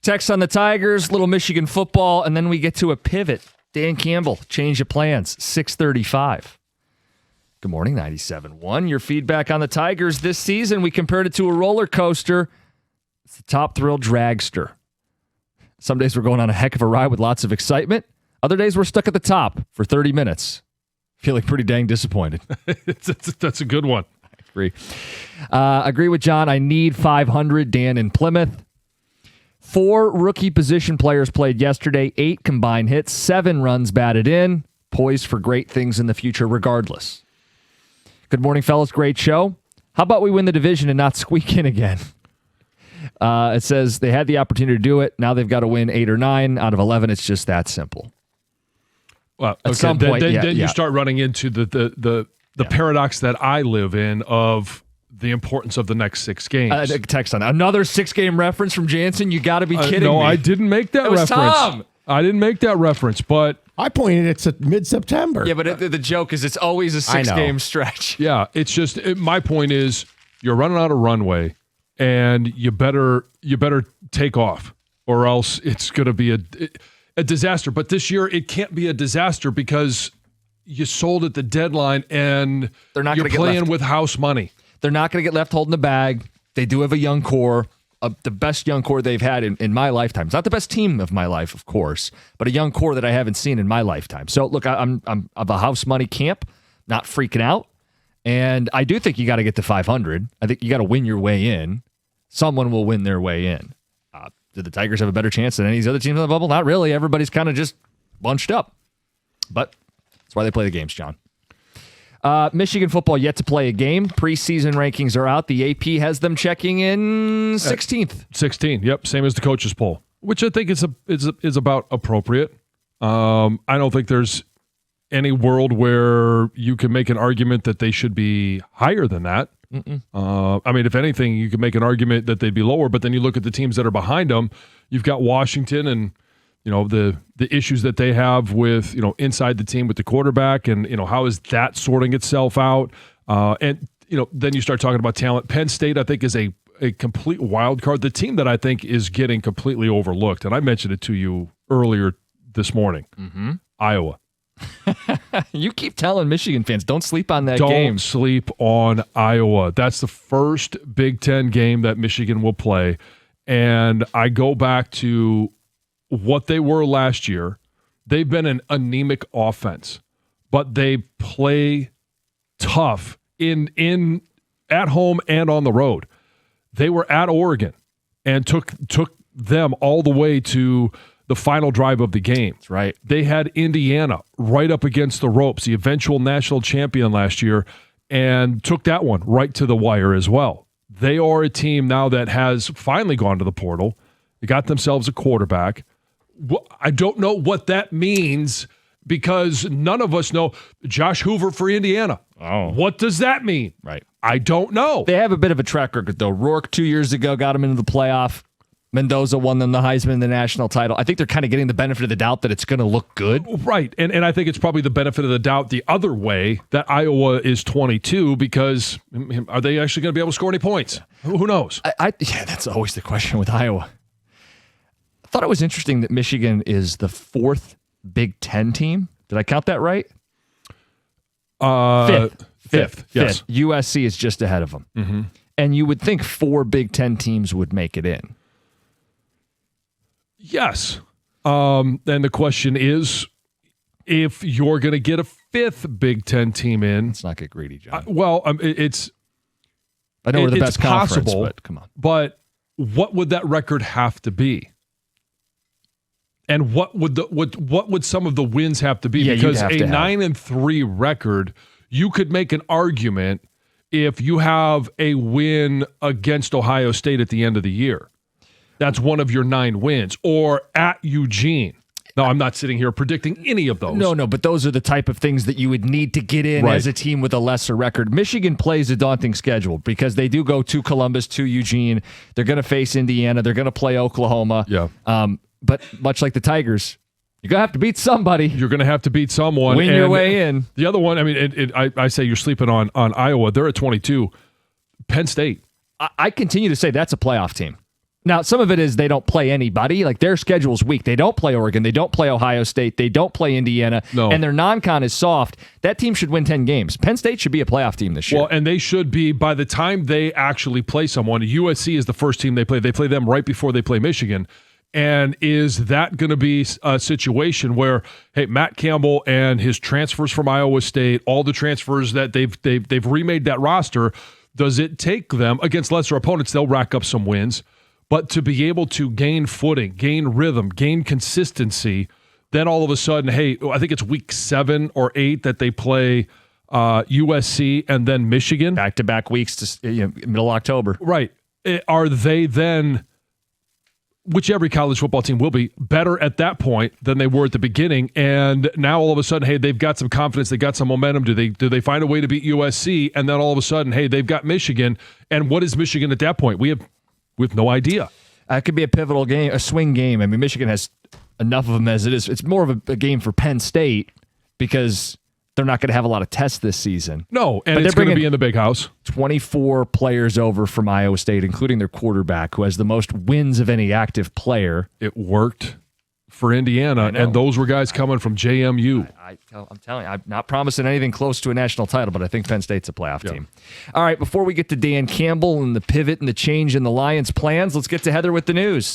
Text on the Tigers, little Michigan football, and then we get to a pivot. Dan Campbell, change of plans, 6:35. Good morning, 97.1. Your feedback on the Tigers this season, we compared it to a roller coaster. It's the Top Thrill Dragster. Some days we're going on a heck of a ride with lots of excitement. Other days we're stuck at the top for 30 minutes. Feeling pretty dang disappointed. That's a good one. I agree. Agree with John. I need 500. Dan in Plymouth. 4 rookie position players played yesterday. 8 combined hits. 7 runs batted in. Poised for great things in the future regardless. Good morning, fellas. Great show. How about we win the division and not squeak in again? It says they had the opportunity to do it. Now they've got to win 8 or 9 out of 11. It's just that simple. Well, at some point, then you start running into the paradox that I live in of the importance of the next 6 games. Text on another 6-game reference from Jansen. You got to be kidding me. No, I didn't make that reference. Tom. I didn't make that reference, but I pointed it to mid-September. Yeah, but the joke is it's always a 6-game stretch. Yeah, it's just my point is you're running out of runway, and you better take off, or else it's going to be a disaster. But this year it can't be a disaster because you sold at the deadline, and you're playing with house money. They're not going to get left holding the bag. They do have a young core. The best young core they've had in my lifetime. It's not the best team of my life, of course, but a young core that I haven't seen in my lifetime. So, look, I'm of a house money camp, not freaking out. And I do think you got to get to 500. I think you got to win your way in. Someone will win their way in. Do the Tigers have a better chance than any of these other teams in the bubble? Not really. Everybody's kind of just bunched up. But that's why they play the games, John. Michigan football yet to play a game. Preseason rankings are out. The AP has them checking in 16th. 16, yep, same as the coaches poll, which I think is about appropriate. I don't think there's any world where you can make an argument that they should be higher than that. I mean, if anything, you could make an argument that they'd be lower, but then you look at the teams that are behind them. You've got Washington and the issues that they have with, inside the team with the quarterback and, how is that sorting itself out? And then you start talking about talent. Penn State, I think, is a complete wild card. The team that I think is getting completely overlooked, and I mentioned it to you earlier this morning, Iowa. You keep telling Michigan fans, don't sleep on that game. Don't sleep on Iowa. That's the first Big Ten game that Michigan will play. And I go back to what they were last year. They've been an anemic offense, but they play tough in at home and on the road. They were at Oregon and took them all the way to the final drive of the game. That's right. They had Indiana right up against the ropes, the eventual national champion last year, and took that one right to the wire as well. They are a team now that has finally gone to the portal. They got themselves a quarterback. I don't know what that means because none of us know. Josh Hoover for Indiana. Oh. What does that mean? Right. I don't know. They have a bit of a track record, though. Rourke 2 years ago got them into the playoff. Mendoza won them the Heisman, the national title. I think they're kind of getting the benefit of the doubt that it's going to look good. Right. And I think it's probably the benefit of the doubt the other way that Iowa is 22 because are they actually going to be able to score any points? Yeah. Who knows? Yeah, that's always the question with Iowa. I thought it was interesting that Michigan is the 4th Big Ten team. Did I count that right? Fifth. Yes. USC is just ahead of them. Mm-hmm. And you would think 4 Big Ten teams would make it in. Yes. And the question is, if you're going to get a 5th Big Ten team in. Let's not get greedy, John. It's I know we're the best possible, conference, but come on. But what would that record have to be? And what would some of the wins have to be? Yeah, because a 9-3 record, you could make an argument if you have a win against Ohio State at the end of the year. That's one of your 9 wins. Or at Eugene. Now, I'm not sitting here predicting any of those. No, but those are the type of things that you would need to get in as a team with a lesser record. Michigan plays a daunting schedule because they do go to Columbus, to Eugene. They're going to face Indiana. They're going to play Oklahoma. Yeah. But much like the Tigers, you're going to have to beat somebody. You're going to have to beat someone. Win your way in. The other one, I mean, I say you're sleeping on Iowa. They're at 22. Penn State. I continue to say that's a playoff team. Now, some of it is they don't play anybody. Like, their schedule's weak. They don't play Oregon. They don't play Ohio State. They don't play Indiana. No. And their non-con is soft. That team should win 10 games. Penn State should be a playoff team this year. Well, and they should be, by the time they actually play someone, USC is the first team they play. They play them right before they play Michigan. And is that going to be a situation where, hey, Matt Campbell and his transfers from Iowa State, all the transfers that they've remade that roster, does it take them, against lesser opponents, they'll rack up some wins, but to be able to gain footing, gain rhythm, gain consistency, then all of a sudden, hey, I think it's week 7 or 8 that they play USC and then Michigan. Back-to-back weeks to middle October. Right. Are they then, which every college football team will be, better at that point than they were at the beginning? And now all of a sudden, hey, they've got some confidence, they got some momentum. Do they find a way to beat USC? And then all of a sudden, hey, they've got Michigan. And what is Michigan at that point? We have no idea. It could be a pivotal game, a swing game. I mean, Michigan has enough of them as it is. It's more of a game for Penn State because they're not going to have a lot of tests this season. No, and it's going to be in the big house. 24 players over from Iowa State, including their quarterback, who has the most wins of any active player. It worked for Indiana, and those were guys coming from JMU. I'm telling you, I'm not promising anything close to a national title, but I think Penn State's a playoff team. All right, before we get to Dan Campbell and the pivot and the change in the Lions' plans, let's get to Heather with the news.